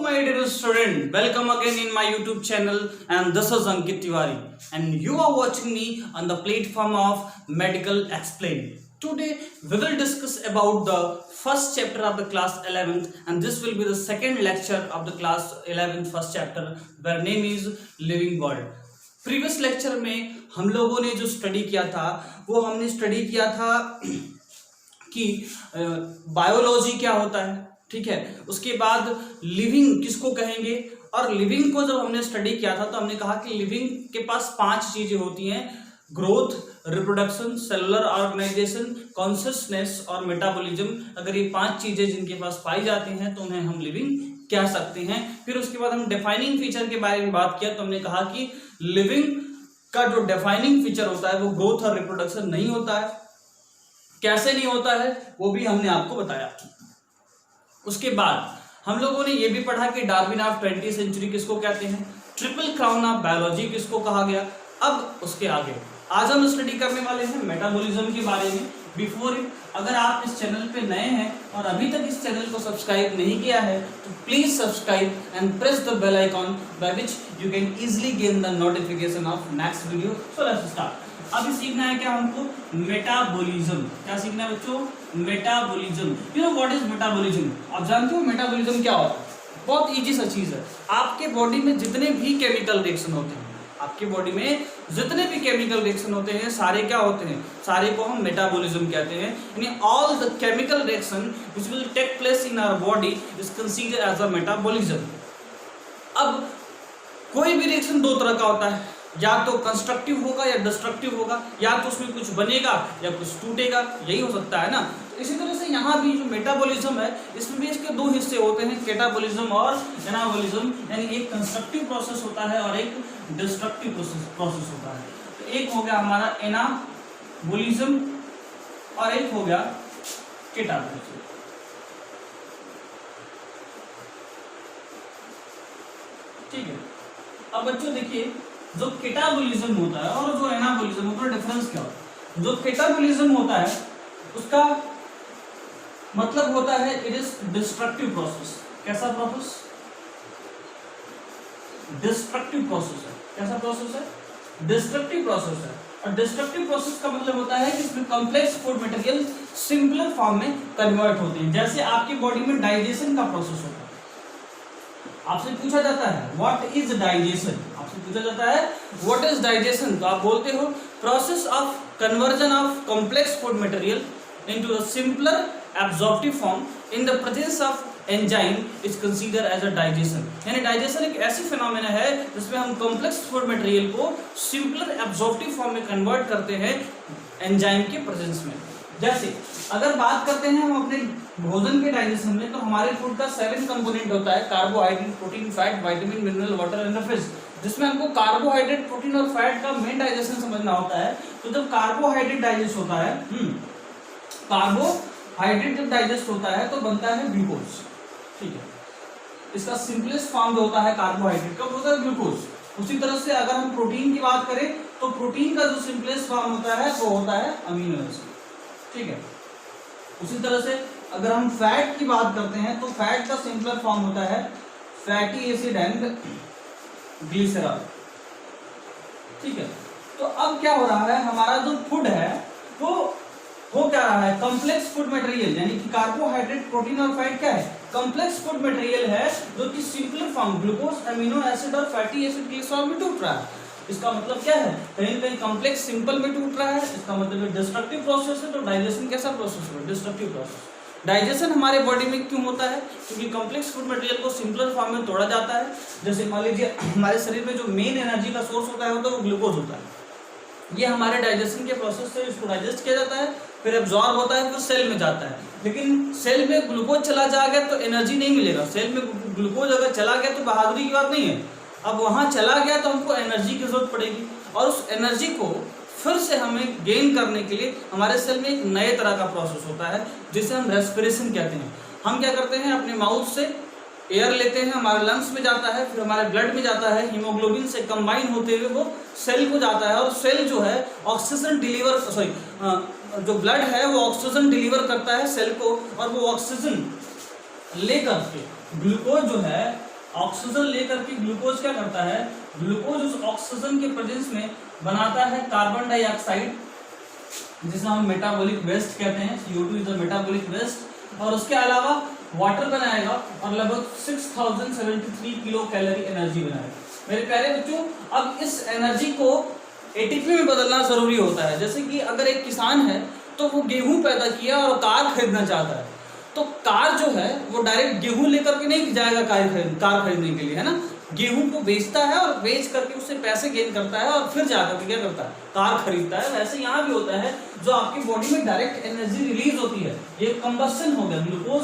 my dear student, welcome again in my YouTube channel, and this is Ankit Tiwari and you are watching me on the platform of Medical Explain. Today we will discuss about the first chapter of the class 11th, and this will be the second lecture of the class 11th first chapter, where name is Living World. Previous lecture में हम लोगों ने जो study किया था वो हमने study किया था कि बायोलॉजी क्या होता है, ठीक है। उसके बाद लिविंग किसको कहेंगे, और लिविंग को जब हमने स्टडी किया था तो हमने कहा कि लिविंग के पास 5 चीजें होती हैं: growth, reproduction, cellular organization, consciousness और मेटाबॉलिज्म। अगर ये 5 चीजें जिनके पास पाई जाती हैं तो उन्हें हम लिविंग कह सकते हैं। फिर उसके बाद हम डिफाइनिंग फीचर के बारे में बात किया तो हमने कहा कि लिविंग का जो डिफाइनिंग फीचर होता है वो ग्रोथ और रिप्रोडक्शन नहीं होता है। कैसे नहीं होता है वो भी हमने आपको बताया। उसके बाद हम लोगों ने ये भी पढ़ा कि डार्विन ऑफ 20th सेंचुरी किसको कहते हैं, ट्रिपल क्राउन ऑफ बायोलॉजी किसको कहा गया। अब उसके आगे आज हम स्टडी करने वाले हैं मेटाबॉलिज्म के बारे में। बिफोर इट, अगर आप इस चैनल पे नए हैं और अभी तक इस चैनल को सब्सक्राइब नहीं किया है तो please subscribe and press the bell icon by which you can easily gain the notification of next video. So let's start. अभी सीखना है क्या हमको, मेटाबॉलिज्म। क्या सीखना है बच्चों, metabolism. You know what is metabolism? आप जानते हो मेटाबॉलिज्म क्या होता है? बहुत इजी सा चीज है। आपके बॉडी में जितने भी केमिकल रिएक्शन होते हैं, आपकी बॉडी में जितने भी केमिकल रिएक्शन होते हैं सारे क्या होते हैं, सारे को हम मेटाबॉलिज्म कहते हैं। यानी all the chemical reaction which will take place in our body is considered as a metabolism. अब कोई भी रिएक्शन 2 तरह का होता है, या तो कंस्ट्रक्टिव होगा या डिस्ट्रक्टिव होगा, या तो उसमें कुछ बनेगा या कुछ टूटेगा, यही हो सकता है ना। तो इसी तरह से यहाँ भी जो मेटाबॉलिज्म है इसमें भी इसके 2 हिस्से होते हैं, कैटाबॉलिज्म और एनाबॉलिज्म। यानी एक कंस्ट्रक्टिव प्रोसेस होता है और एक डिस्ट्रक्टिव प्रोसेस होता है। तो एक हो गया हमारा एनाबॉलिज्म और एक हो गया कैटाबॉलिज्म। ठीक है। अब बच्चों देखिए, जो कैटाबॉलिज्म होता है और जो एनाबॉलिज्म होता है डिफरेंस क्या होता है। जो कैटाबॉलिज्म होता है उसका मतलब होता है इट इज डिस्ट्रक्टिव प्रोसेस। कैसा प्रोसेस? डिस्ट्रक्टिव प्रोसेस है। कैसा प्रोसेस है? डिस्ट्रक्टिव प्रोसेस है। और डिस्ट्रक्टिव प्रोसेस का मतलब होता है कि इसमें complex food material simpler form में कन्वर्ट होते हैं। जैसे आपकी बॉडी में डाइजेशन का प्रोसेस होता है। आपसे पूछा जाता है व्हाट इज डाइजेशन, आपसे पूछा जाता है व्हाट इज डाइजेशन, तो आप बोलते हो process of conversion of complex food material into a simpler absorptive form in the presence of enzyme is consider as a digestion. यानी डाइजेशन एक ऐसी फिनोमेना है जिसमें हम कॉम्प्लेक्स फूड मटेरियल को सिंपलर एब्जॉर्प्टिव फॉर्म में कन्वर्ट करते हैं एंजाइम के प्रेजेंस में। जैसे अगर बात करते हैं हम अपने भोजन के डाइजेशन में, तो हमारे फूड का 7 कंपोनेंट होता है: carbohydrate, protein, fat, vitamin, mineral, water and fish. जिसमें हमको कार्बोहाइड्रेट, प्रोटीन और फैट का मेन डाइजेशन समझना होता है। तो जब कार्बोहाइड्रेट डाइजेस्ट होता है, कार्बोहाइड्रेट जब डाइजेस्ट होता है तो बनता है ग्लूकोज। ठीक है, इसका सिंपलेस्ट फॉर्म जो होता है कार्बोहाइड्रेट का होता है ग्लूकोज। उसी तरह से अगर हम प्रोटीन की बात करें तो प्रोटीन का जो सिंपलेस्ट फॉर्म होता है वो होता है अमीनो एसिड। ठीक है। उसी तरह से अगर हम फैट की बात करते हैं तो फैट का सिंपलर फॉर्म होता है फैटी एसिड एंड ग्लिसरॉल। ठीक है। तो अब क्या हो रहा है, हमारा जो फूड है वो हो क्या रहा है, कॉम्प्लेक्स फूड मटेरियल। यानी कि कार्बोहाइड्रेट, प्रोटीन और फैट क्या है, कॉम्प्लेक्स फूड मटेरियल है जो कि simpler form glucose, amino acid और फैटी एसिड, ग्लिसरॉल में टूट रहा है। इसका मतलब क्या है, कहीं कहीं कॉम्प्लेक्स सिंपल में टूट रहा है, इसका मतलब डिस्ट्रक्टिव प्रोसेस है। तो डाइजेशन कैसा प्रोसेस है, डिस्ट्रक्टिव प्रोसेस। डाइजेशन हमारे बॉडी में क्यों होता है, क्योंकि कॉम्प्लेक्स फूड मटेरियल को सिंपलर फॉर्म में तोड़ा जाता है। जैसे मान लीजिए हमारे शरीर में जो मेन एनर्जी का सोर्स होता है वो ग्लूकोज होता है। ये हमारे डाइजेशन के प्रोसेस से इसको डाइजेस्ट किया जाता है, फिर एब्जॉर्ब होता है, फिर सेल में जाता है। लेकिन सेल में ग्लूकोज चला जाएगा तो एनर्जी नहीं मिलेगा। सेल में ग्लूकोज अगर चला गया तो बहादुरी की बात नहीं है, अब वहां चला गया तो हमको एनर्जी की जरूरत पड़ेगी, और उस एनर्जी को फिर से हमें गेन करने के लिए हमारे सेल में एक नए तरह का प्रोसेस होता है जिसे हम रेस्पिरेशन कहते हैं। हम क्या करते हैं, अपने माउथ से एयर लेते हैं, हमारे लंग्स में जाता है, फिर हमारे ब्लड में जाता है, हीमोग्लोबिन से कंबाइन होते हुए वो सेल को जाता है, और सेल जो है ऑक्सीजन डिलीवर जो ब्लड है वो ऑक्सीजन डिलीवर करता है सेल को, और वो ऑक्सीजन लेकर के ग्लूकोज जो है ऑक्सीजन लेकर के ग्लूकोज क्या करता है, ग्लूकोज उस ऑक्सीजन के प्रेजेंस में बनाता है कार्बन डाइऑक्साइड, जिसे हम मेटाबॉलिक वेस्ट कहते हैं। CO2 is a metabolic waste. और उसके अलावा वाटर बनाएगा और लगभग 6073 किलो कैलोरी एनर्जी बनाएगा। मेरे प्यारे बच्चों, अब इस एनर्जी को एटीपी में बदलना जरूरी होता है। जैसे कि अगर एक किसान है तो वो गेहूं पैदा किया और कार खरीदना चाहता है, तो कार जो है वो डायरेक्ट गेहूं लेकर के नहीं जाएगा कार खरीदने के लिए, है ना। गेहूं को बेचता है और बेच करके उससे पैसे गेन करता है और फिर जाकर के क्या करता है, कार खरीदता है। वैसे यहाँ भी होता है, जो आपकी बॉडी में डायरेक्ट एनर्जी रिलीज होती है, ये कंबस्शन हो गया। ग्लूकोज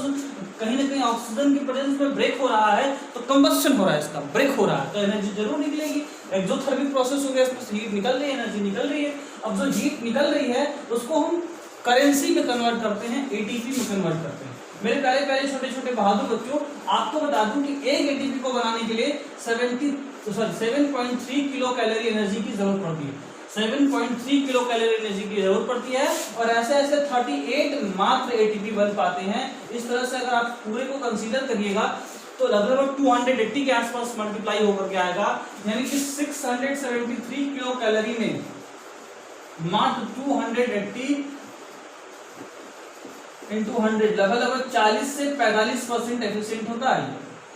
कहीं ना कहीं ऑक्सीजन के प्रेजेंस में ब्रेक हो रहा है, तो कंबस्शन हो रहा है, इसका ब्रेक हो रहा है, तो एनर्जी जरूर निकलेगी। एक्सोथर्मिक प्रोसेस हो गया, इसमें हीट निकल रही है, एनर्जी निकल रही है। अब जो हीट निकल रही है उसको हम करेंसी में कन्वर्ट करते हैं, एटीपी में कन्वर्ट करते हैं। मेरे प्यारे प्यारे छोटे छोटे बहादुर बच्चों, आपको बता दूं कि एक एटीपी को बनाने के लिए 7.3 किलो कैलोरी एनर्जी की जरूरत पड़ती है। 7.3 किलो कैलोरी एनर्जी की जरूरत पड़ती है और ऐसे ऐसे 38 मात्र एटीपी बन पाते हैं। इस तरह से अगर आप पूरे को कंसीडर करिएगा तो लगभग 280 के आसपास मल्टीप्लाई होकर के आएगा, यानी कि 673 किलो कैलोरी में मात्र 280 into 100 लगभग 40 से 45% एफिशिएंट होता है।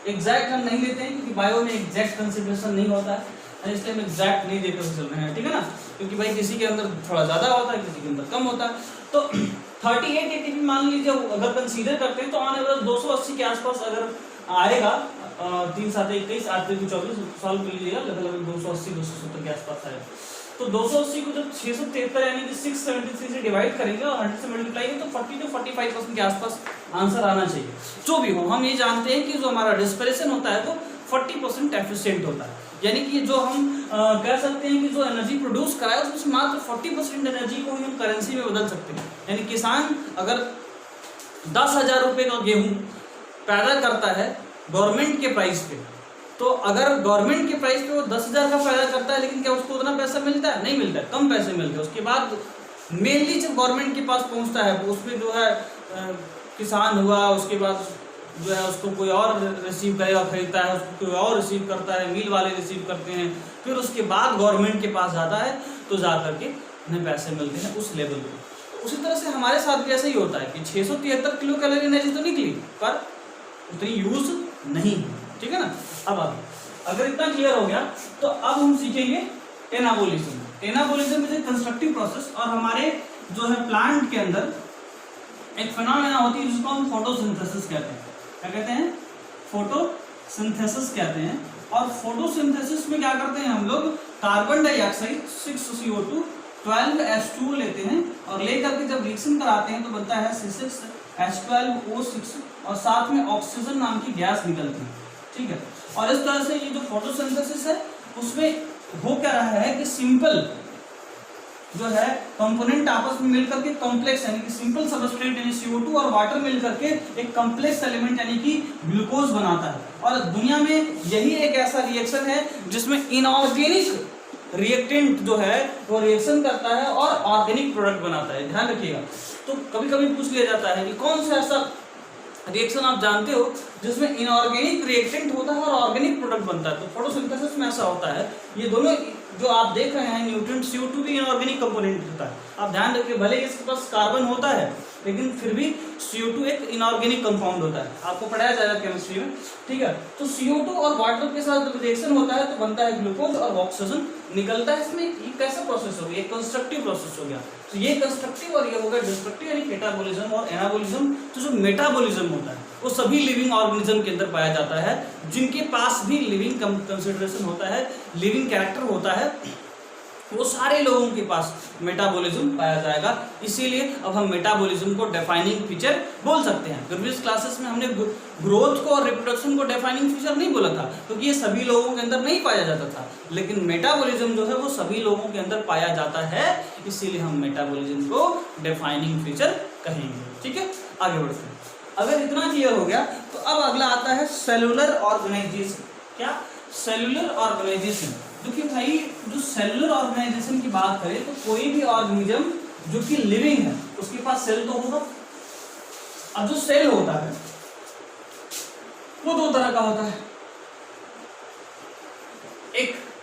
एग्जैक्ट हम नहीं लेते हैं क्योंकि बायो में एग्जैक्ट कंसिडरेशन नहीं होता है, इसलिए हम एग्जैक्ट नहीं देकर चल रहे हैं, ठीक है ना। क्योंकि भाई किसी के अंदर थोड़ा ज्यादा होता है, किसी के अंदर कम होता है। तो 38 एटीपी मान लीजिए अगर कंसीडर करते हैं तो ऑन एवरेज 280 के आसपास अगर आएगा, 3 7 21 8 24 साल के लीजिएगा, लगभग 280 270 के आसपास आएगा। तो 280 को जब 673 यानी कि 673 से डिवाइड करेंगे और 100 से मल्टीप्लाई करेंगे तो 40 to 45% के आसपास आंसर आना चाहिए। जो भी हो, हम ये जानते हैं कि जो हमारा डिस्परेशन होता है वो 40% एफिशिएंट होता है, यानी कि जो हम कह सकते हैं कि जो एनर्जी प्रोड्यूस कराए उसमें मात्र 40% एनर्जी को ही हम करेंसी में बदल सकते हैं। यानी किसान अगर 10,000 रुपये का गेहूँ पैदा करता है गवर्नमेंट के प्राइस पे, तो अगर गवर्नमेंट के प्राइस पे वो 10,000 का पैदा करता है, लेकिन क्या उसको उतना पैसा मिलता है? नहीं मिलता है, कम पैसे मिलते हैं। उसके बाद मेनली जब गवर्नमेंट के पास पहुंचता है तो उसमें जो है किसान हुआ, उसके बाद जो है उसको कोई और रिसीव करेगा, खरीदता है, उसको कोई और रिसीव करता है, मिल वाले रिसीव करते हैं, फिर उसके बाद गवर्नमेंट के पास जाता है तो जा करके उन्हें पैसे मिलते हैं उस लेवल पे। तो उसी तरह से हमारे साथ भी ऐसा ही होता है कि 673 किलो कैलोरी एनर्जी तो निकली पर उतनी यूज नहीं, ठीक है ना। अब अगर इतना क्लियर हो गया तो अब हम सीखेंगे anabolism. Anabolism is a constructive process और हमारे जो है प्लांट के अंदर एक फिनोमेना होती है जिसको हम फोटोसिंथेसिस कहते हैं। क्या कहते हैं? फोटोसिंथेसिस कहते हैं। और फोटोसिंथेसिस में क्या करते हैं हम लोग, कार्बन डाइऑक्साइड 6CO2 12H2O लेते हैं और लेकर के जब रिएक्शन कराते हैं तो बनता है C6H12O6 और साथ में ऑक्सीजन नाम की गैस निकलती है, ठीक है। और इस तरह से ये जो फोटोसिंथेसिस है उसमें हो क्या रहा है कि सिंपल जो है कंपोनेंट आपस में मिलकर के कॉम्प्लेक्स यानी कि सिंपल सबस्ट्रेट यानी CO2 और वाटर मिलकर के एक कॉम्प्लेक्स एलिमेंट यानी कि ग्लूकोज बनाता है। और दुनिया में यही एक ऐसा रिएक्शन है जिसमें इनऑर्गेनिक रिएक्टेंट जो है वो रिएक्शन करता है और ऑर्गेनिक प्रोडक्ट बनाता है। ध्यान रखिएगा। तो कभी कभी पूछ लिया जाता है कि कौन सा ऐसा रिएक्शन आप जानते हो जिसमें इनऑर्गेनिक रिएक्टेंट होता है और ऑर्गेनिक प्रोडक्ट बनता है? तो फोटोसिंथेसिस में ऐसा होता है। ये दोनों जो आप देख रहे हैं न्यूट्रिएंट CO2 भी इनऑर्गेनिक कंपोनेंट होता है। आप ध्यान रखिए, भले इसके पास कार्बन होता है लेकिन फिर भी CO2 एक इनऑर्गेनिक कंपाउंड होता है, आपको पढ़ाया जाएगा केमिस्ट्री में, ठीक है। तो CO2 और वाटर के साथ जब रिएक्शन होता है तो बनता है ग्लूकोज और ऑक्सीजन निकलता है। इसमें ये कैसा प्रोसेस हो गया? एक कंस्ट्रक्टिव प्रोसेस हो गया। तो ये कंस्ट्रक्टिव और ये हो गया डिस्ट्रक्टिव यानी कैटाबोलिज्म और एनाबोलिज्म। तो जो मेटाबोलिज्म होता है वो सभी लिविंग ऑर्गेनिज्म के अंदर पाया जाता है जिनके पास भी लिविंग कंसिडरेशन होता है, लिविंग कैरेक्टर होता है, वो सारे लोगों के पास मेटाबॉलिज्म पाया जाएगा। इसीलिए अब हम मेटाबॉलिज्म को डेफाइनिंग फीचर बोल सकते हैं। प्रीवियस क्लासेस में हमने ग्रोथ को और रिप्रोडक्शन को डेफाइनिंग फीचर नहीं बोला था क्योंकि ये सभी लोगों के अंदर नहीं पाया जाता था, लेकिन मेटाबॉलिज्म जो है वो सभी लोगों के अंदर पाया जाता है, इसीलिए हम मेटाबॉलिज्म को डेफाइनिंग फीचर कहेंगे, ठीक है। आगे बढ़ते हैं। अगर इतना क्लियर हो गया तो अब अगला आता है सेलुलर ऑर्गेनाइजेशन। क्या? Cellular organization. देखिए भाई, जो सेलुलर ऑर्गेनाइजेशन की बात करें तो कोई भी ऑर्गेनिज्म जो कि लिविंग है उसके पास सेल तो होगा। अब जो सेल होता है वो दो तरह का होता है,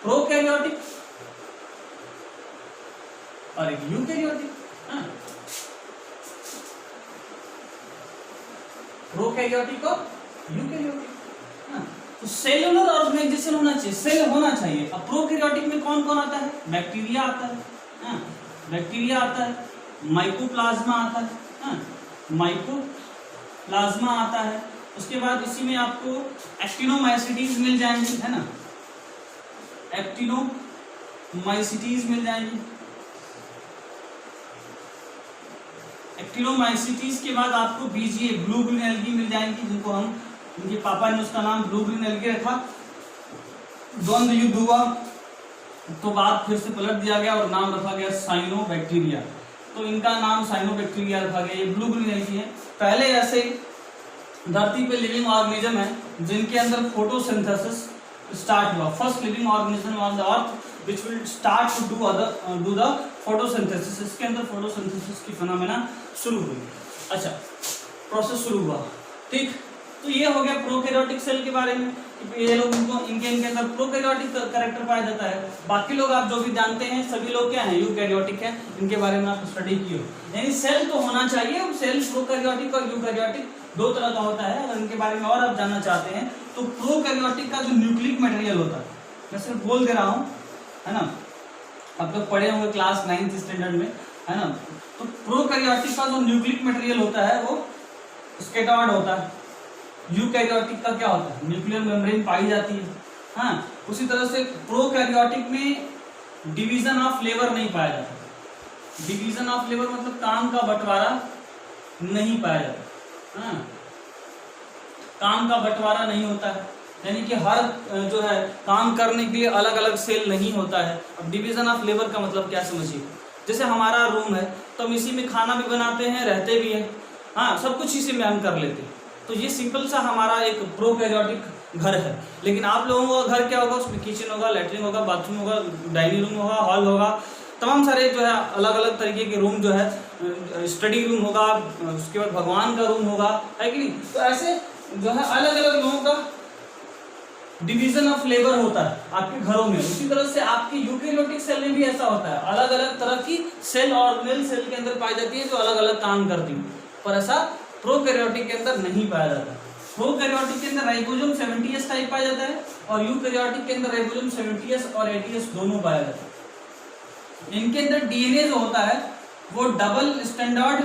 प्रोकैरियोटिक और एक यूकैरियोटिक। प्रोकैरियोटिक और यूकैरियोटिक। तो सेलुलर ऑर्गेनाइजेशन होना चाहिए, सेल होना चाहिए। अब प्रोकैरियोटिक में कौन कौन आता है? बैक्टीरिया आता है, बैक्टीरिया आता है, माइकोप्लाज्मा आता है, माइकोप्लाज्मा आता है। उसके बाद इसी में आपको एक्टिनोमाइसीटीज मिल जाएंगी, है ना, एक्टिनोमाइसीटीज मिल जाएंगी। एक्टिनोमाइसीटीज के बाद आपको बीजीए ब्लू ग्रीन एल्गी मिल जाएंगी, जिनको हम, उनके पापा ने उसका नाम ब्लू ग्रीन एल्गी रखा। द्वंद्व युद्ध हुआ तो बाद फिर से पलट दिया गया और नाम रखा गया साइनोबैक्टीरिया, तो इनका नाम साइनोबैक्टीरिया रखा गया। ये ब्लू ग्रीन एल्गी है। पहले ऐसे धरती पे लिविंग ऑर्गेनिज्म है जिनके अंदर फोटोसिंथेसिस स्टार्ट हुआ। First living organism on the earth which will start to do the photosynthesis. इसके अंदर फोटोसिंथेसिस की फिनोमेना शुरू हुई। अच्छा, प्रोसेस शुरू हुआ, ठीक। तो ये हो गया प्रोकैरियोटिक सेल के बारे में, ये लोग इनके अंदर प्रोकैरियोटिक कैरेक्टर पाया जाता है। बाकी लोग आप जो भी जानते हैं सभी लोग क्या हैं? यूकैरियोटिक हैं। इनके बारे में आप स्टडी किए हो, यानी सेल तो होना चाहिए। सेल प्रोकैरियोटिक और यूकैरियोटिक दो तरह का होता है। अगर इनके बारे में और आप जानना चाहते हैं तो प्रोकैरियोटिक का जो न्यूक्लिक मटेरियल होता है, मैं सिर्फ बोल दे रहा हूँ, है ना, आप लोग पढ़े होंगे क्लास 9th स्टैंडर्ड में, है ना। तो प्रोकैरियोटिक का जो न्यूक्लिक मटेरियल होता है वो स्कैटर्ड होता है। यूकैरियोटिक का क्या होता है? न्यूक्लियर मेम्ब्रेन पाई जाती है। हाँ, उसी तरह से प्रोकैरियोटिक में डिवीजन ऑफ लेबर नहीं पाया जाता। डिवीजन ऑफ लेबर मतलब काम का बंटवारा नहीं पाया जाता। हाँ, काम का बंटवारा नहीं होता है, यानी कि हर जो है काम करने के लिए अलग अलग सेल नहीं होता है। अब डिवीजन ऑफ लेबर का मतलब क्या समझिए, जैसे हमारा रूम है तो हम इसी में खाना भी बनाते हैं, रहते भी हैं, हाँ, सब कुछ इसी में हम कर लेते हैं। तो ये सिंपल सा हमारा एक प्रोकैरियोटिक घर है। लेकिन आप लोगों का घर क्या होगा? उसमें किचन होगा, लेटरिन होगा, बाथरूम होगा, डाइनिंग रूम होगा, हॉल होगा, तमाम सारे जो है अलग अलग तरीके के रूम जो है, स्टडी रूम होगा, उसके बाद भगवान का रूम होगा, है कि नहीं। तो ऐसे जो है अलग अलग लोगों का डिवीजन ऑफ लेबर होता है आपके घरों में। उसी तरह से आपके यूकैरियोटिक सेल में भी ऐसा होता है, अलग अलग तरह की सेल ऑर्गेनेल सेल के अंदर पाई जाती है जो अलग अलग काम करती है, पर ऐसा प्रोकैरियोटिक के अंदर नहीं पाया जाता। प्रोकैरियोटिक के अंदर राइबोसोम 70S टाइप पाया जाता है और यूकैरियोटिक के अंदर राइबोसोम 70S और 80S दोनों पाया जाता है। इनके अंदर डीएनए जो होता है वो डबल स्टैंडर्ड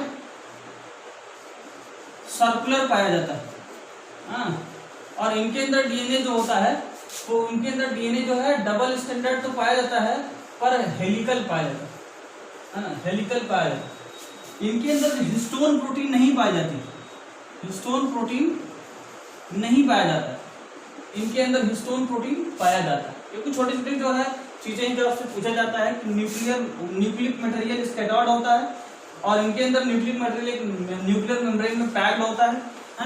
सर्कुलर पाया जाता है, हाँ। और इनके अंदर डीएनए जो होता है वो, इनके अंदर डीएनए जो है डबल स्टैंडर्ड तो पाया जाता है पर हेलिकल पाया जाता है, हेलिकल पाया जाता है। इनके अंदर हिस्टोन प्रोटीन नहीं पाई जाती, हिस्टोन प्रोटीन नहीं पाया जाता, इनके अंदर हिस्टोन प्रोटीन पाया जाता है। क्योंकि छोटे छोटे जो है चीजें जो आपसे पूछा जाता है कि न्यूक्लिक मटेरियल स्कैटर्ड होता है और इनके अंदर न्यूक्लिक मटेरियल न्यूक्लियर मेम्ब्रेन में पैक्ड होता है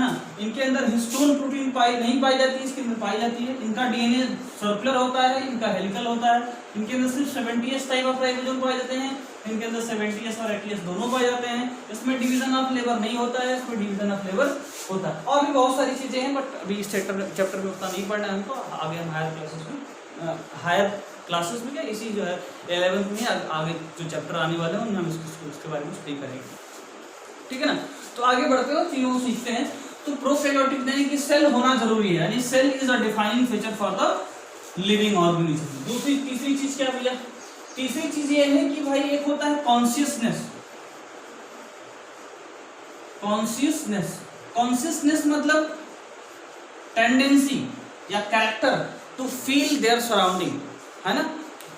ना। इनके अंदर हिस्टोन प्रोटीन नहीं पाई जाती है, इसके अंदर पाई जाती है। इनका डीएनए सर्कुलर होता है, इनका हेलिकल होता है। इनके अंदर सिर्फ 70S टाइप ऑफ राइबोसोम पाए जाते हैं, इनके अंदर 70S और 80S दोनों पाए जाते हैं। इसमें डिवीजन ऑफ लेबर नहीं होता है, इसमें डिवीजन ऑफ लेबर होता है। और भी बहुत सारी चीजें हैं, बट अभी इस चैप्टर में उतना नहीं पढ़ना है हमको। आगे हम हायर क्लासेस में क्या इसी जो है 11th में आगे जो चैप्टर आने वाले हैं उनमें हम उसके बारे में स्टडी करेंगे, ठीक है ना। तो आगे बढ़ते हो, चीजों को सीखते हैं। तो प्रोकैरियोटिक यानी कि सेल होना जरूरी है, यानी cell is a defining feature for the living organism. तीसरी चीज क्या भैया? तीसरी चीज ये है कि भाई एक होता है कॉन्शियसनेस। कॉन्शियसनेस मतलब टेंडेंसी या character to feel their surrounding, है ना।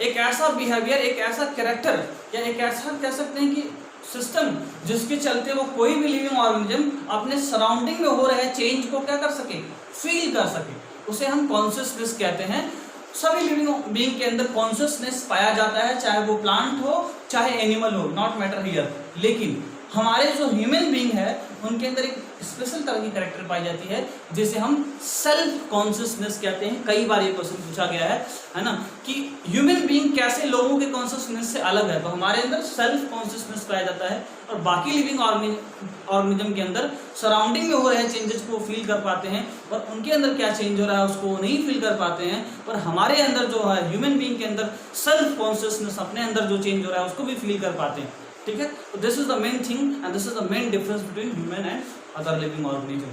एक ऐसा बिहेवियर, एक ऐसा कैरेक्टर या एक ऐसा कह सकते हैं कि सिस्टम जिसके चलते वो कोई भी लिविंग ऑर्गेनिज्म अपने सराउंडिंग में हो रहे चेंज को क्या कर सके, फील कर सके, उसे हम कॉन्शियसनेस कहते हैं। सभी लिविंग बीइंग के अंदर कॉन्शियसनेस पाया जाता है, चाहे वो प्लांट हो चाहे एनिमल हो, नॉट मैटर हियर। लेकिन हमारे जो ह्यूमन बीइंग है उनके अंदर एक स्पेशल तरह की कैरेक्टर पाई जाती है जिसे हम सेल्फ कॉन्शियसनेस कहते हैं। कई बार ये क्वेश्चन पूछा गया है ना, कि ह्यूमन बीइंग कैसे लोगों के कॉन्शियसनेस से अलग है। तो हमारे अंदर सेल्फ कॉन्शियसनेस पाया जाता है और बाकी लिविंग ऑर्गेनिज्म के अंदर सराउंडिंग में हो रहे चेंजेस को फील कर पाते हैं, और उनके अंदर क्या चेंज हो रहा है उसको नहीं फील कर पाते हैं। पर हमारे अंदर जो है ह्यूमन बीइंग के अंदर सेल्फ कॉन्शियसनेस, अपने अंदर जो चेंज हो रहा है उसको भी फील कर पाते हैं। ठीक है, तो this is the main thing and this is the main difference between human and other living organism.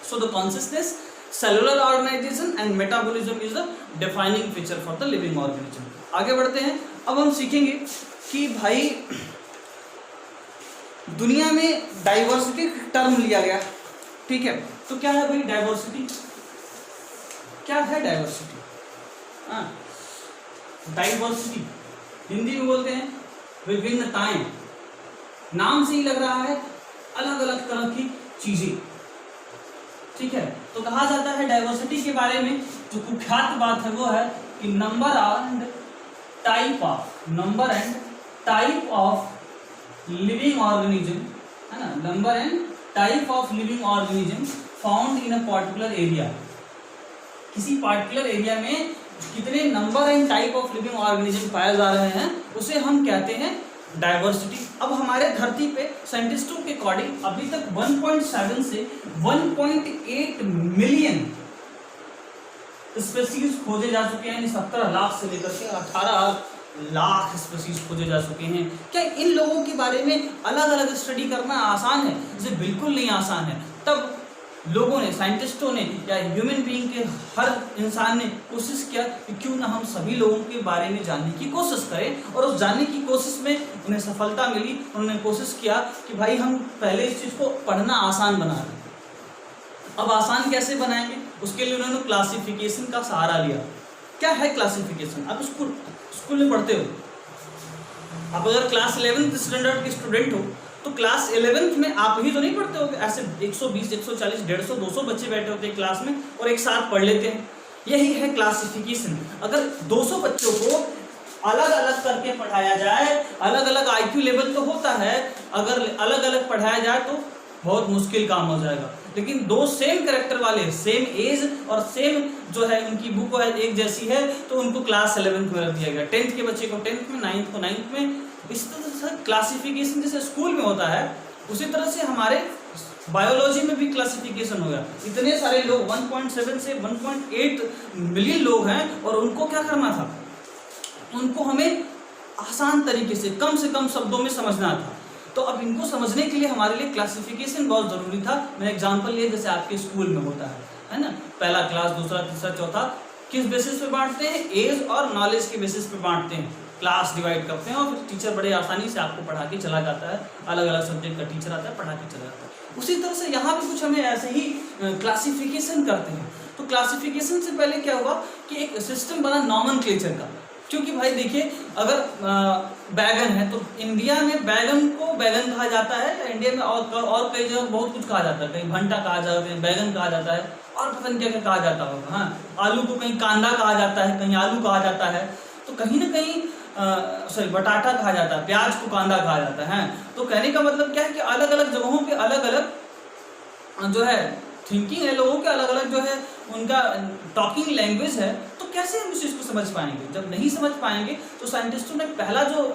So the consciousness, cellular organization and metabolism is the defining feature for the living organism. आगे बढ़ते हैं। अब हम सीखेंगे कि भाई दुनिया में डाइवर्सिटी टर्म लिया गया, ठीक है, तो क्या है भाई डाइवर्सिटी? क्या है डाइवर्सिटी? हाँ, डाइवर्सिटी हिंदी में बोलते हैं विभिन्नताएं। नाम से ही लग रहा है अलग अलग तरह की चीजें, ठीक है। तो कहा जाता है डाइवर्सिटी के बारे में जो कुख्यात बात है वो है कि number and type of living organism, है ना, number and type of living organism found in a particular area. किसी पर्टिकुलर एरिया में कितने number and type of living organism पाए जा रहे हैं उसे हम कहते हैं डाइवर्सिटी। अब हमारे धरती पे साइंटिस्टों के अकॉर्डिंग अभी तक 1.7 से 1.8 मिलियन स्पेसीज खोजे जा चुके हैं। 17 लाख से लेकर के 18 लाख स्पेसीज खोजे जा चुके हैं। क्या इन लोगों के बारे में अलग अलग स्टडी करना आसान है? जी बिल्कुल नहीं आसान है। तब लोगों ने, साइंटिस्टों ने या ह्यूमन बीइंग के हर इंसान ने कोशिश किया कि क्यों ना हम सभी लोगों के बारे में जानने की कोशिश करें, और उस जानने की कोशिश में उन्हें सफलता मिली। उन्होंने कोशिश किया कि भाई हम पहले इस चीज़ को पढ़ना आसान बना दें। अब आसान कैसे बनाएंगे? उसके लिए उन्होंने क्लासिफिकेशन का सहारा लिया। क्या है क्लासिफिकेशन? आप स्कूल में पढ़ते हो, आप अगर क्लास 11th स्टैंडर्ड के स्टूडेंट हो तो क्लास 11th में आप ही तो नहीं पढ़ते हो, ऐसे 120, 140, 150, 200 बच्चे बैठे होते हैं क्लास में और एक साथ पढ़ लेते हैं। यही है क्लासिफिकेशन। अगर 200 बच्चों को अलग अलग करके पढ़ाया जाए, अलग अलग IQ लेवल तो होता है, अगर अलग अलग पढ़ाया जाए तो बहुत मुश्किल काम हो जाएगा। लेकिन दो सेम कैरेक्टर वाले, सेम एज और सेम जो है उनकी बुक एक जैसी है, तो उनको क्लास 11th में रख दिया गया। 10th के बच्चे को 10th में, 9th को 9th में। इस तरह से क्लासिफिकेशन जैसे स्कूल में होता है उसी तरह से हमारे बायोलॉजी में भी क्लासिफिकेशन हो गया। इतने सारे लोग 1.7 से 1.8 मिलियन लोग हैं और उनको क्या करना था? उनको हमें आसान तरीके से कम शब्दों में समझना था। तो अब इनको समझने के लिए हमारे लिए क्लासिफिकेशन बहुत ज़रूरी था। मैंने एग्जांपल लिया जैसे आपके स्कूल में होता है ना, पहला क्लास, दूसरा, तीसरा, चौथा, किस बेसिस पे बांटते हैं? एज और नॉलेज के बेसिस पे बांटते हैं, क्लास डिवाइड करते हैं और फिर टीचर बड़े आसानी से आपको पढ़ा के चला जाता है। अलग अलग सब्जेक्ट का टीचर आता है, पढ़ा के चला जाता है। उसी तरह से यहाँ भी कुछ हमें ऐसे ही क्लासिफिकेशन करते हैं। तो क्लासिफिकेशन से पहले क्या हुआ कि एक सिस्टम बना नॉमेनक्लेचर का। क्योंकि भाई देखिए, अगर बैगन है तो इंडिया में बैगन को बैगन कहा जाता है, इंडिया में और कई जगह बहुत कुछ कहा जाता है, कहीं भंटा कहा जाता है, बैगन कहा जाता है और पता नहीं क्या क्या कहा जाता होगा। हाँ, आलू को कहीं कांदा कहा जाता है, कहीं आलू कहा जाता है, तो कहीं ना कहीं बटाटा कहा जाता है, प्याज को कांदा कहा जाता है। तो कहने का मतलब क्या है कि अलग अलग जगहों पे अलग अलग जो है थिंकिंग है लोगों के, अलग अलग जो है उनका टॉकिंग लैंग्वेज है। तो कैसे हम इस चीज़ को समझ पाएंगे? जब नहीं समझ पाएंगे तो साइंटिस्टों ने पहला जो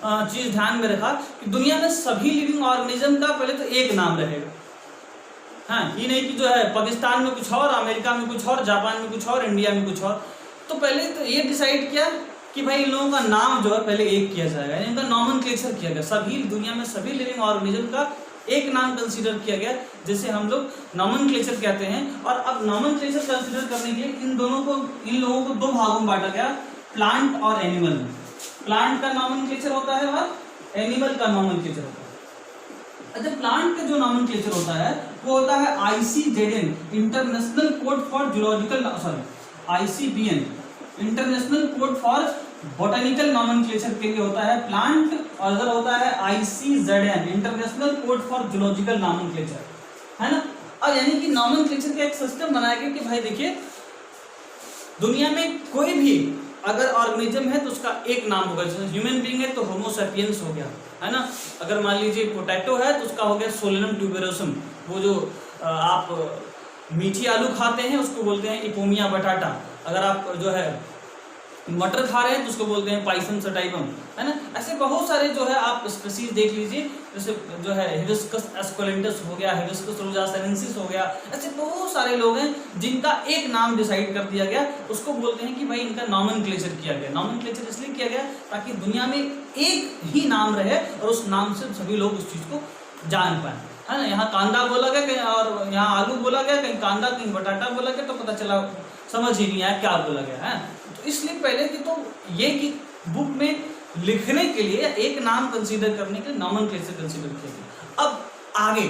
चीज़ ध्यान में रखा कि दुनिया में सभी लिविंग ऑर्गेनिज्म का पहले तो एक नाम रहेगा। हाँ, ये नहीं कि जो है पाकिस्तान में कुछ और, अमेरिका में कुछ और, जापान में कुछ और, इंडिया में कुछ और। तो पहले तो ये डिसाइड किया कि भाई इन लोगों का नाम जो है पहले एक किया जाएगा, इनका नॉमेनक्लेचर किया गया। सभी दुनिया में सभी लिविंग ऑर्गेनिज्म का एक नाम कंसीडर किया गया, जिसे हम लोग नॉमेनक्लेचर कहते हैं। और अब नॉमेनक्लेचर कंसीडर करने के लिए इन लोगों को दो भागों में बांटा गया, प्लांट और एनिमल में। प्लांट का नॉमेनक्लेचर होता है और एनिमल का नॉमेनक्लेचर होता है। अच्छा, प्लांट का जो नॉमेनक्लेचर होता है वो होता है ICZN, international code for zoological, ICBN, international code for botanical nomenclature के लिए होता है प्लांट, और अदर होता है ICZN, international code for zoological nomenclature, है ना। और यानी कि नॉमेनक्लेचर का एक सिस्टम बनाया गया कि भाई देखिए, दुनिया में कोई भी अगर ऑर्गेनिज्म है तो उसका एक नाम होगा, जैसे ह्यूमन बीइंग है तो होमो सैपियंस हो गया, है ना। अगर मान लीजिए पोटैटो है तो उसका हो गया सोलेनम ट्यूबेरोसम, वो जो आप मीठी आलू खाते हैं उसको बोलते हैं इपोमिया बटाटा। अगर आप जो है मटर खा रहे हैं तो उसको बोलते हैं पाइसन सटाइवम, है ना। ऐसे बहुत सारे जो है आप स्पीसीज देख लीजिए, जैसे जो है हिबिस्कस एस्कुलेंटस हो गया, हिबिस्कस रोजासेनेंसिस हो गया, ऐसे बहुत सारे लोग हैं जिनका एक नाम डिसाइड कर दिया गया, उसको बोलते हैं कि भाई इनका नॉमेनक्लेचर किया गया। नॉमेनक्लेचर इसलिए किया गया ताकि दुनिया में एक ही नाम रहे और उस नाम से सभी लोग उस चीज़ को जान पाए, है ना। यहाँ कांदा बोला गया कहीं और यहाँ आलू बोला गया, कहीं कांदा कहीं बटाटा बोला गया, तो पता चला समझ ही नहीं आया क्या बोला गया है। तो इसलिए पहले की तो ये कि बुक में लिखने के लिए एक नाम कंसीडर करने के लिए नॉमेनक्लेचर कंसीडर किया गया। अब आगे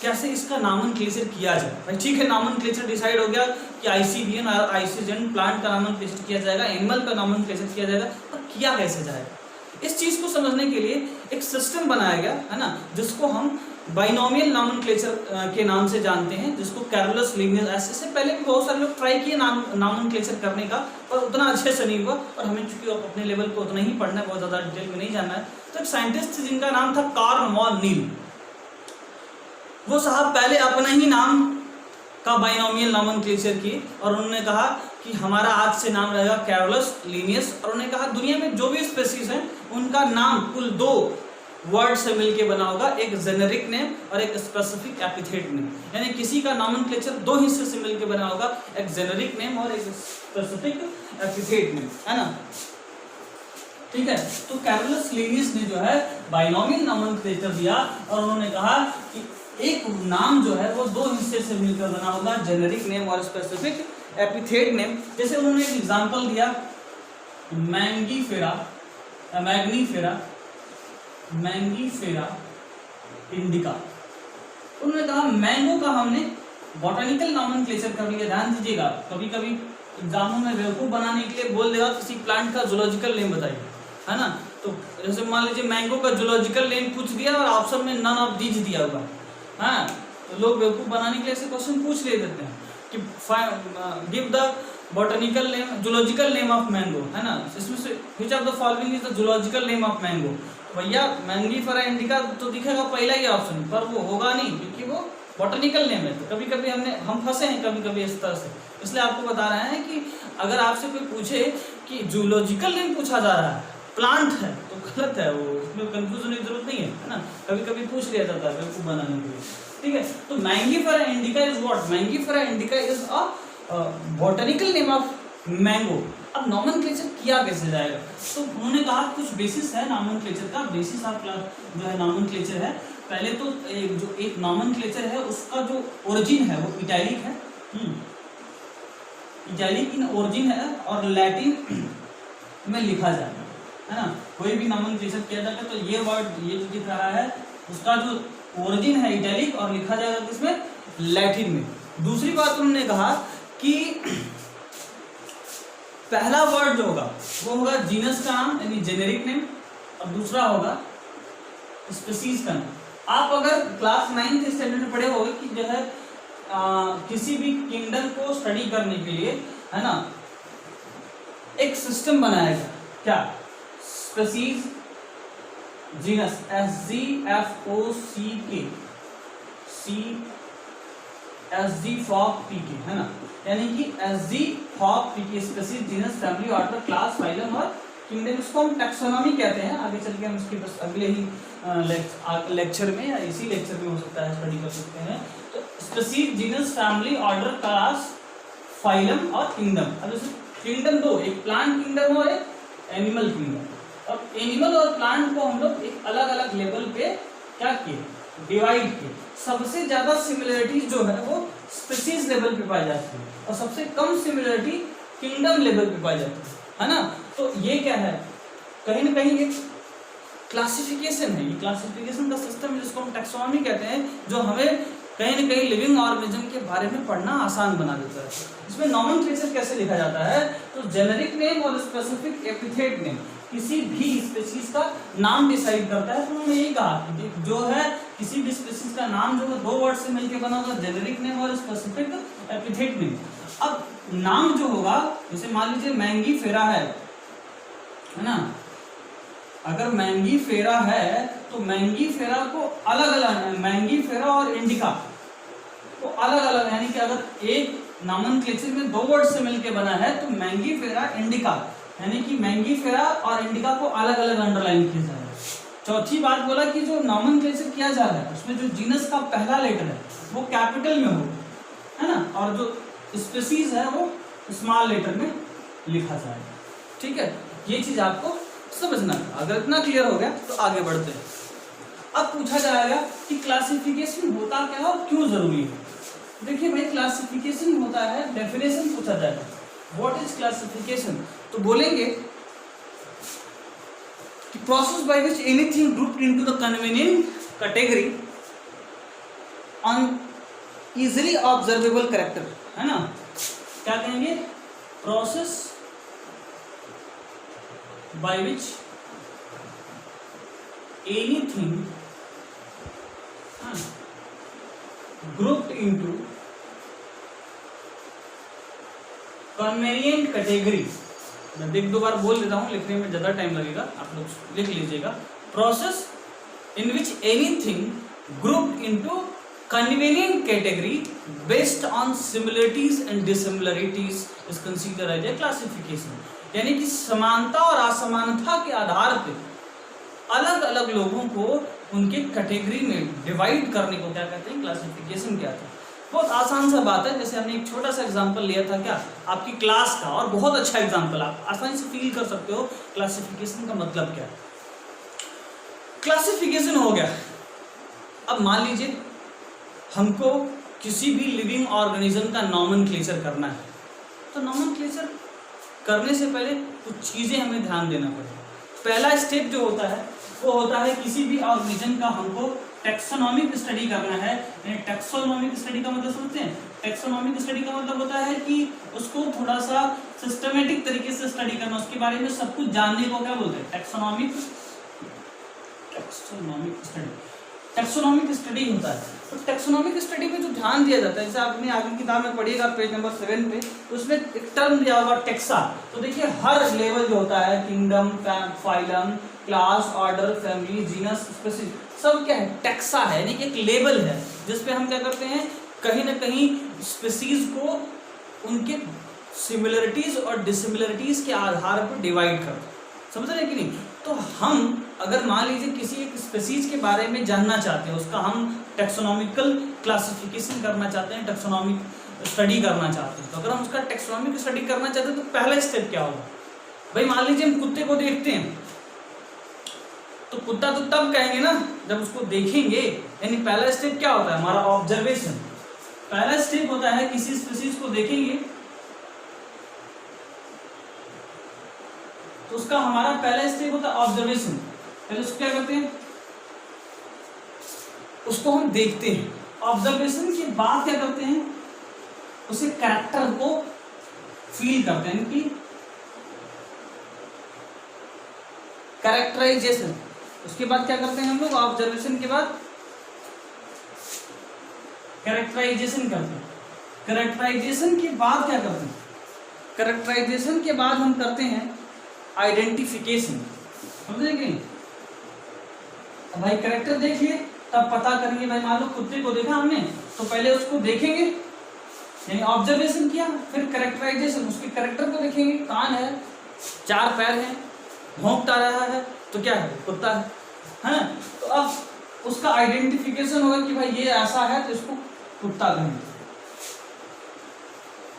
कैसे इसका नॉमेनक्लेचर किया जाए, भाई ठीक है नॉमेनक्लेचर डिसाइड हो गया कि आईसीबीएन और आईसीजेन प्लांट का नॉमेनक्लेचर किया जाएगा, एनिमल का नॉमेनक्लेचर किया जाएगा, पर किया कैसे जाएगा इस चीज़ को समझने के लिए एक सिस्टम बनाया गया, है ना, जिसको हम बाइनोमियल नॉमेनक्लेचर के नाम से जानते हैं, जिसको कैरोलस लीनियस। ऐसे पहले भी बहुत सारे लोग ट्राई किए नॉमेनक्लेचर करने का, पर उतना अच्छे से नहीं हुआ। और हमें चूंकि अपने लेवल को उतना ही पढ़ना है, बहुत ज़्यादा डिटेल में नहीं जानना है, तो एक साइंटिस्ट थे जिनका नाम था कार्ल वॉन नील। वो साहब पहले अपना ही नाम का बाइनोमियल नॉमेनक्लेचर किए और उन्होंने कहा कि हमारा आज से नाम रहेगा कैरोलस लीनियस। और उन्होंने कहा दुनिया में जो भी स्पेसीज हैं उनका नाम कुल 2 वर्ड से मिलके बना होगा, एक जेनेरिक नेम और एक स्पेसिफिक एपिथेट नेम। यानी किसी का नॉमेनक्लेचर 2 हिस्से से मिलके बना होगा, एक जेनेरिक नेम और एक स्पेसिफिक एपिथेट नेम, है ना। ठीक है, तो कैरोलस लीनियस ने जो है बाइनोमियल नॉमेनक्लेचर दिया और उन्होंने कहा कि एक नाम जो है वो 2 हिस्से से मिलकर बना होगा, जेनेरिक नेम और स्पेसिफिक एपिथेट नेम। जैसे उन्होंने एक एग्जांपल दिया मैंगीफेरा इंडिका। उन्होंने कहा मैंगो का हमने बॉटनिकल नॉमेनक्लेचर कर लिया। ध्यान दीजिएगा, कभी कभी एग्जामों में बेवकूफ बनाने के लिए बोल देगा किसी प्लांट का जूलॉजिकल नेम बताइए, है ना। तो जैसे मान लीजिए मैंगो का जूलॉजिकल नेम पूछ दिया और ऑप्शन में नन ऑफ दीज दिया हुआ, हाँ, तो लोग बेवकूफ बनाने के लिए ऐसे क्वेश्चन पूछ ले देते हैं कि give the botanical name zoological name of mango, है ना। इसमें से which of the following is the zoological name of mango. भैया मैंगीफेरा इंडिका तो दिखेगा पहला ही ऑप्शन, पर वो होगा नहीं क्योंकि वो बॉटनिकल नेम है। तो कभी कभी हम फंसे हैं कभी कभी इस तरह से, इसलिए आपको बता रहे हैं कि अगर आपसे कोई पूछे कि जूलॉजिकल नेम पूछा जा रहा है, प्लांट है, तो गलत है वो, उसमें कंफ्यूजन की जरूरत नहीं है ना। कभी कभी पूछ लिया जाता है बेवकूफ बनाने के लिए, ठीक है। तो Mangifera indica is what? Mangifera indica is a botanical name of mango. अब नॉमेनक्लेचर किया कैसे जाएगा? तो उन्होंने कहा कुछ बेसिस है नॉमेनक्लेचर का। बेसिस ऑफ जो है नॉमेनक्लेचर है, पहले तो जो एक नॉमेनक्लेचर है उसका जो ओरिजिन है वो इटैलिक है, इटैलिक इन ओरिजिन है और लैटिन में लिखा जाएगा, है ना। कोई भी नॉमेनक्लेचर किया जाएगा तो ये वर्ड ये जो दिख रहा है उसका जो ओरिजिन है इटैलिक और लिखा जाएगा किसमें? लैटिन में। दूसरी बात उन्होंने कहा कि पहला वर्ड जो होगा वो होगा जीनस का नाम यानी जेनेरिक नेम, और दूसरा होगा स्पीसीज का नाम। आप अगर क्लास 9th स्टैंडर्ड में पढ़े होंगे कि जो है किसी भी किंगडम को स्टडी करने के लिए, है ना, एक सिस्टम बनाया गया, क्या? स्पीसीज जीनस SGFOCK FOCK, है ना, यानी कि SGFOCK species genus family order class phylum और किंगडम, इसको हम टैक्सोनॉमी कहते हैं। आगे चल के हम इसके बस अगले ही लेक्चर में या इसी लेक्चर में हो सकता है स्टडी कर सकते हैं। तो species genus family order class phylum और किंगडम। अब जैसे किंगडम दो, एक प्लांट किंगडम और एक एनिमल किंगडम। अब एनिमल और प्लांट को हम लोग एक अलग अलग लेवल पे क्या किए? डिवाइड किए। सबसे ज्यादा सिमिलरिटीज जो है वो स्पीसीज लेवल पे पाई जाती है और सबसे कम सिमिलरिटी किंगडम लेवल पे पाई जाती है ना। तो ये क्या है? कहीं ना कहीं एक क्लासिफिकेशन है, ये क्लासिफिकेशन का सिस्टम जिसको हम टैक्सोनॉमी कहते हैं, जो हमें कहीं ना कहीं लिविंग ऑर्गेनिज्म के बारे में पढ़ना आसान बना देता है। इसमें नॉमेनक्लेचर कैसे लिखा जाता है? तो जेनेरिक नेम और स्पेसिफिक एपिथेट नेम किसी भी स्पीसीज का नाम डिसाइड करता है। तो उन्होंने यही कहा कि जो है किसी भी स्पीसीज का नाम जो है 2 वर्ड से मिलकर बना होगा, जेनेरिक नेम और स्पेसिफिक एपिथेट नेम। अब नाम जो होगा, जैसे मान लीजिए मैंगीफेरा है, है ना। अगर मैंगीफेरा है तो मैंगीफेरा को अलग अलग, मैंगीफेरा और इंडिका को अलग अलग, यानी कि अगर एक नॉमेनक्लेचर में दो वर्ड से मिलकर बना है तो मैंगीफेरा इंडिका, यानी कि मैंगीफेरा और इंडिका को अलग अलग अंडरलाइन किया जाएगा। चौथी बात बोला कि जो नॉमेनक्लेचर किया जा रहा है उसमें जो जीनस का पहला लेटर है वो कैपिटल में हो, है ना, और जो स्पीसीज है वो स्मॉल लेटर में लिखा जाएगा। ठीक है, ये चीज आपको समझना है। अगर इतना क्लियर हो गया तो आगे बढ़ते हैं। अब पूछा जाएगा कि क्लासिफिकेशन होता क्या है और क्यों जरूरी है। देखिए भाई, क्लासिफिकेशन होता है, डेफिनेशन पूछा जाएगा, व्हाट इज क्लासिफिकेशन। तो बोलेंगे कि process by which anything grouped into the convenient category on easily observable character, है ना। क्या कहेंगे, process by which anything grouped into convenient category। मैं एक दो बार बोल देता हूँ, लिखने में ज़्यादा टाइम लगेगा, आप लोग लिख लीजिएगा। Process in which anything grouped into convenient category based on similarities and dissimilarities is considered as a classification। यानी कि समानता और असमानता के आधार पे अलग अलग लोगों को उनके कैटेगरी में डिवाइड करने को क्या कहते हैं, क्लासिफिकेशन कहते हैं। बहुत आसान सा बात है, जैसे हमने एक छोटा सा एग्जांपल लिया था क्या, आपकी क्लास का, और बहुत अच्छा एग्जांपल, आप आसानी से फील कर सकते हो क्लासिफिकेशन का मतलब क्या है। क्लासिफिकेशन हो गया। अब मान लीजिए हमको किसी भी लिविंग ऑर्गेनिज्म का नॉमेनक्लेचर करना है, तो नॉमेनक्लेचर करने से पहले कुछ चीज़ें हमें ध्यान देना पड़ेगा। पहला स्टेप जो होता है वो होता है किसी भी ऑर्गेनिज्म का हमको टैक्सोनॉमिक स्टडी करना है। टैक्सोनॉमिक स्टडी का मतलब समझते हैं, टैक्सोनॉमिक स्टडी का मतलब होता है कि उसको थोड़ा सा सिस्टमेटिक तरीके से स्टडी करना, उसके बारे में सब कुछ जानने को क्या बोलते हैं, टैक्सोनॉमिक स्टडी। टैक्सोनॉमिक स्टडी होता है। तो टैक्सोनॉमिक स्टडी में जो ध्यान दिया जाता है, जैसे आपने आगे किताब में पढ़िएगा पेज नंबर 7 पे, तो उसमें एक टर्म दिया होगा टेक्सा। तो देखिए हर लेवल जो होता है, kingdom, phylum, class, order, family, genus, species, सब क्या है, टेक्सा है, यानी कि एक लेवल है जिसपे हम क्या करते हैं, कहीं ना कहीं स्पीशीज को उनके सिमिलरिटीज और डिसिमिलरिटीज के आधार पर डिवाइड करते हैं। समझ रहे हैं कि नहीं। तो हम अगर मान लीजिए किसी एक स्पीशीज के बारे में जानना चाहते हैं, उसका हम टैक्सोनॉमिकल क्लासिफिकेशन करना चाहते हैं, टैक्सोनॉमिक स्टडी करना चाहते हैं, तो अगर हम उसका टैक्सोनॉमिक स्टडी करना चाहते हैं तो पहला स्टेप क्या होगा भाई। मान लीजिए हम कुत्ते को देखते हैं, तो कुत्ता तो तब कहेंगे ना जब उसको देखेंगे, यानी पहला स्टेप क्या होता है हमारा, ऑब्जर्वेशन। पहला स्टेप होता है किसी स्पीशीज को देखेंगे तो उसका हमारा पहला स्टेप होता है ऑब्जर्वेशन। पहले उसको क्या करते हैं, उसको हम देखते हैं। ऑब्जर्वेशन के बाद क्या करते हैं, उसे कैरेक्टर को फील करते हैं, कि कैरेक्टराइजेशन। उसके बाद क्या करते हैं हम लोग, ऑब्जर्वेशन के बाद कैरेक्टराइजेशन करते हैं। कैरेक्टराइजेशन के बाद क्या करते हैं, कैरेक्टराइजेशन के बाद हम करते हैं आइडेंटिफिकेशन। समझे कि नहीं। अब भाई कैरेक्टर देखिए तब पता करेंगे। भाई मान लो कुत्ते को देखा हमने, तो पहले उसको देखेंगे, यानी ऑब्जर्वेशन किया, फिर कैरेक्टराइजेशन, उसके कैरेक्टर को देखेंगे, कान है, 4 पैर है, भौंकता रहा है, तो क्या है, कुत्ता है। तो अब उसका आइडेंटिफिकेशन होगा कि भाई ये ऐसा है तो इसको कुत्ता कहेंगे।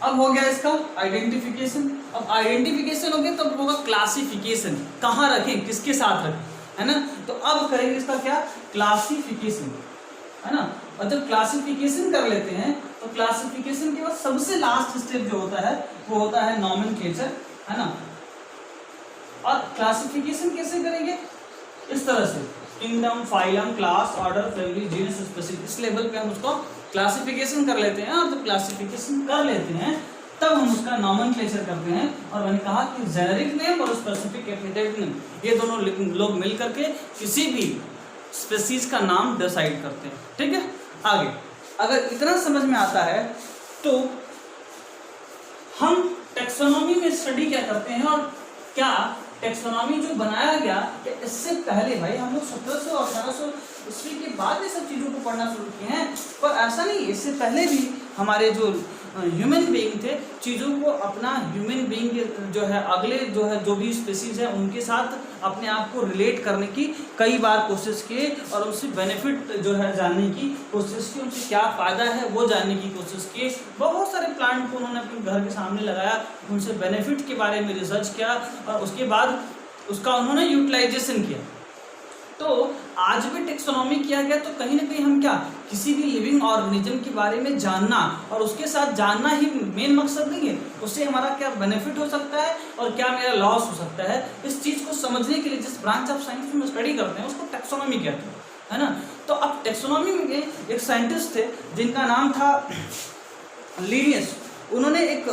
अब हो गया इसका आइडेंटिफिकेशन। अब आइडेंटिफिकेशन हो गया तब होगा क्लासिफिकेशन, कहाँ रखें, किसके साथ रखें, है ना। तो अब करेंगे इसका क्या, क्लासिफिकेशन, है ना। और जब क्लासिफिकेशन कर लेते हैं तो क्लासिफिकेशन के बाद सबसे लास्ट स्टेप जो होता है वो होता है नॉमेनक्लेचर, है ना। और क्लासिफिकेशन कैसे करेंगे, इस तरह से, kingdom, phylum, class, order, family, genus, species, इस लेवल पे हम उसको क्लासिफिकेशन कर लेते हैं। और जब क्लासिफिकेशन कर लेते हैं तब हम उसका नॉमेनक्लेचर करते हैं। और मैंने कहा कि जेनेरिक नेम और स्पेसिफिक एपिथेट नेम, ये दोनों लोग मिल करके किसी भी स्पीशीज का नाम डिसाइड करते हैं। ठीक है, आगे अगर इतना समझ में आता है तो हम टैक्सोनॉमी में स्टडी क्या करते हैं और क्या टेक्सोनॉमी जो बनाया गया, इससे पहले भाई हम लोग 1700 और 1800 ईस्वी के बाद ये सब चीज़ों को पढ़ना शुरू किए हैं, पर ऐसा नहीं, इससे पहले भी हमारे जो ह्यूमन बीइंग थे, चीज़ों को अपना ह्यूमन बीइंग जो है अगले जो भी स्पीसीज है उनके साथ अपने आप को रिलेट करने की कई बार कोशिश किए और उनसे बेनिफिट जो है जानने की कोशिश की, उनसे क्या फ़ायदा है वो जानने की कोशिश किए। बहुत सारे प्लांट को उन्होंने अपने घर के सामने लगाया, उनसे बेनिफिट के बारे में रिसर्च किया और उसके बाद उसका उन्होंने यूटिलाइजेशन किया। तो आज भी टेक्सोनॉमी किया गया, तो कहीं ना कहीं हम क्या किसी भी लिविंग ऑर्गेनिज्म के बारे में जानना और उसके साथ जानना ही मेन मकसद नहीं है, उससे हमारा क्या बेनिफिट हो सकता है और क्या मेरा लॉस हो सकता है, इस चीज़ को समझने के लिए जिस ब्रांच ऑफ साइंस में स्टडी करते हैं उसको टेक्सोनॉमी कहते हैं, है ना। तो अब टेक्सोनॉमी में एक साइंटिस्ट थे जिनका नाम था लिनियस। उन्होंने एक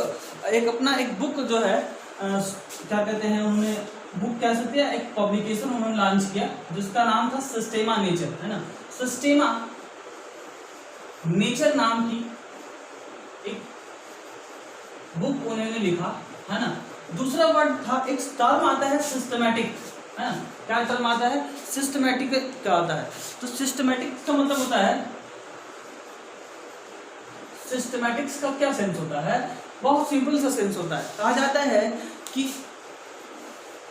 अपना एक बुक जो है क्या कहते हैं, उन्होंने बुक कह सकते हैं, एक पब्लिकेशन उन्होंने लॉन्च किया जिसका नाम था सिस्टेमा नेचर, है ना। सिस्टेमा नेचर नाम की एक बुक उन्होंने लिखा, है ना। दूसरा वर्ड था, एक टर्म आता है सिस्टमैटिक, है ना। क्या टर्म आता है? सिस्टमैटिक क्या आता है? तो सिस्टमैटिक का मतलब होता है, सिस्टमैटिक्स का क्या सेंस होता है? बहुत सिंपल सा सेंस होता है। कहा जाता है कि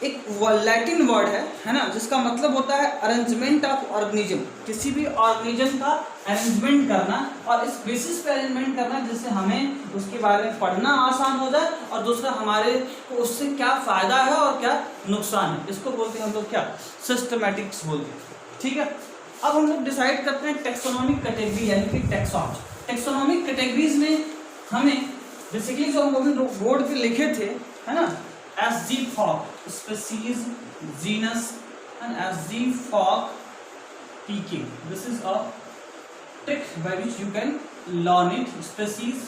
एक लैटिन वर्ड है ना, जिसका मतलब होता है अरेंजमेंट ऑफ ऑर्गेनिज्म, किसी भी ऑर्गेनिज्म का अरेंजमेंट करना और इस बेसिस पे अरेंजमेंट करना जिससे हमें उसके बारे में पढ़ना आसान हो जाए और दूसरा हमारे को उससे क्या फायदा है और क्या नुकसान है, इसको बोलते हैं हम लोग क्या, सिस्टमैटिक्स बोलते हैं। ठीक है, अब हम लोग डिसाइड करते हैं टेक्सोनॉमिक कैटेगरी यानी कि टैक्सॉन। टेक्सोनॉमिक कैटेगरीज में हमें बेसिकली जो हम अभी बोर्ड पे लिखे थे, है ना, as the fork species genus and as the fork pk, this is a trick by which you can learn it, species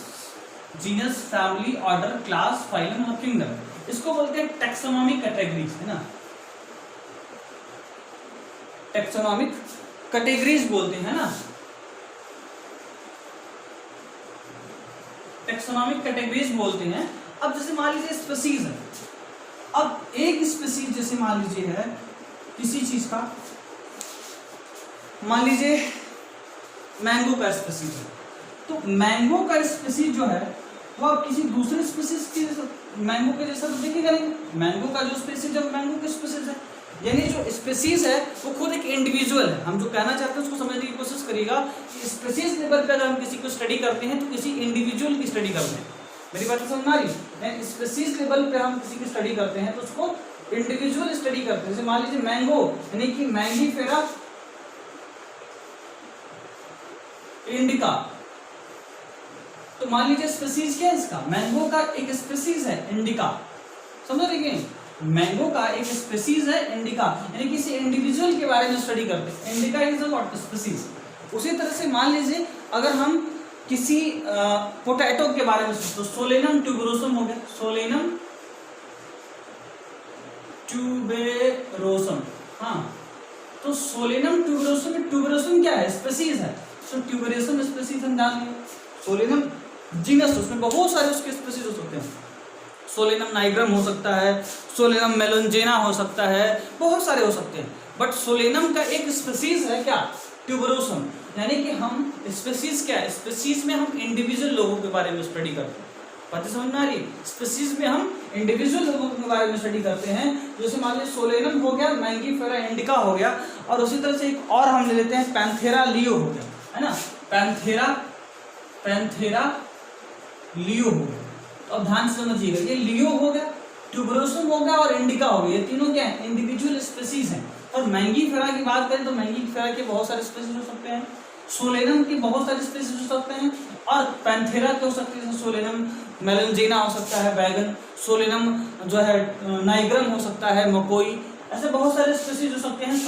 genus family order class phylum और kingdom, इसको बोलते हैं टैक्सोनॉमिक कैटेगरीज, है ना, टैक्सोनॉमिक कैटेगरीज बोलते हैं ना, taxonomic categories बोलते हैं। अब जैसे मान लीजिए स्पीसीज है, अब एक स्पीसीज जैसे मान लीजिए है किसी चीज का, मान लीजिए मैंगो का स्पीसीज है, तो मैंगो का स्पीसीज जो है वो अब किसी दूसरे स्पीसीज की मैंगो के जैसा तो दिखेगा नहीं। मैंगो का जो स्पीसीज है मैंगो की स्पीसीज है, यानी जो स्पीसीज है वो खुद एक इंडिविजुअल है। हम जो कहना चाहते हैं उसको समझने की कोशिश करिएगा कि स्पीसीज लेवल पे अगर हम किसी को स्टडी करते हैं तो किसी इंडिविजुअल की स्टडी करते हैं। मेरी बात समझ आ रही है? स्पीसीज लेवल पे हम किसी की स्टडी करते हैं तो उसको इंडिविजुअल स्टडी करते हैं। जैसे मान लीजिए मैंगो यानी कि मैंगीफेरा इंडिका, तो मान लीजिए स्पीसीज क्या है इसका, मैंगो का एक स्पीसीज है इंडिका, समझ रहे हैं, मैंगो का एक स्पीसीज है इंडिका, यानी किसी इंडिविजुअल के बारे में स्टडी करते हैं। Indica is a what, species. उसी तरह से मान लीजिए अगर हम किसी पोटैटो के बारे में सोचते, तो सोलेनम ट्यूबरोसम हो गया, सोलेनम ट्यूबेरोसम, हाँ, तो सोलेनम ट्यूबरोसम में ट्यूबरोसम क्या है, स्पीसीज है, तो ट्यूबरोसम स्पीसीज हम जान लिए। सोलेनम जीनस, उसमें बहुत सारे उसके स्पीसीज हो सकते हैं, सोलेनम नाइग्रम हो सकता है, सोलेनम मेलोंजेना हो सकता है, बहुत सारे हो सकते हैं, बट सोलेनम का एक स्पीसीज है क्या, ट्यूबरोसम, यानी कि हम स्पीसीज क्या है, स्पीसीज में हम इंडिविजुअल लोगों के बारे में स्टडी करते हैं। बातें समझ में आ रही? स्पीसीज में हम इंडिविजुअल लोगों के बारे में स्टडी करते हैं। जैसे मान लीजिए सोलेनम हो गया, मैंगीफेरा इंडिका हो गया, और उसी तरह से एक और हम ले लेते हैं पैंथेरा लियो हो गया, है ना, पैंथेरा लियो हो गया। तो अब ध्यान से समझिएगा, ये लियो हो गया, ट्यूबरोसम हो गया और इंडिका हो गया, ये तीनों क्या है, इंडिविजुअल स्पीसीज हैं। और मैंगीफेरा की बात करें तो मैंगीफेरा के बहुत सारे स्पीसीज हो सकते हैं, सोलेनम के बहुत सारे स्पीसीज हो सकते हैं, और पैंथेरा के हो सकते हैं, सोलेनम मेलोंजेना हो सकता है बैगन, सोलेनम जो है नाइग्रम हो सकता है मकोई, ऐसे बहुत सारे स्पीसीज हो सकते हैं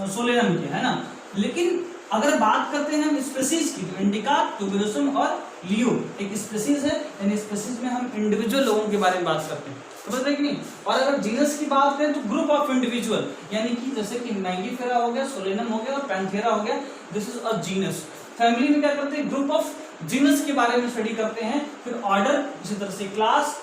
सोलेनम के, है ना। लेकिन अगर बात करते हैं हम स्पीसीज की, तो इंडिका, ट्यूबरोसम और लियो एक स्पीसीज है, यानी स्पीसीज में हम इंडिविजुअल लोगों के बारे में बात करते हैं, समझ रहे कि नहीं। और अगर जीनस की बात करें तो ग्रुप ऑफ इंडिविजुअल, यानी कि जैसे कि मैंगीफेरा हो गया, सोलेनम हो गया और पैंथेरा हो गया, this is a genus. Family में क्या करते हैं, ग्रुप ऑफ जीनस के बारे में स्टडी करते हैं, फिर ऑर्डर, इसी तरह से क्लास,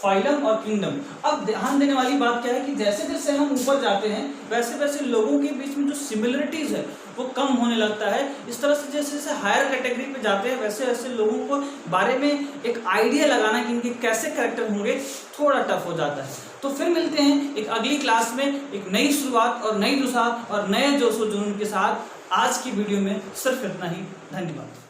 फाइलम और किंगडम। अब ध्यान देने वाली बात क्या है कि जैसे जैसे हम ऊपर जाते हैं वैसे वैसे लोगों के बीच में जो सिमिलरिटीज है वो कम होने लगता है। इस तरह से जैसे जैसे हायर कैटेगरी पे जाते हैं वैसे वैसे लोगों को बारे में एक आइडिया लगाना कि इनके कैसे कैरेक्टर होंगे थोड़ा टफ हो जाता है। तो फिर मिलते हैं एक अगली क्लास में एक नई शुरुआत और नई जुसात और नए जोशो जुनून के साथ। आज की वीडियो में सिर्फ इतना ही। धन्यवाद।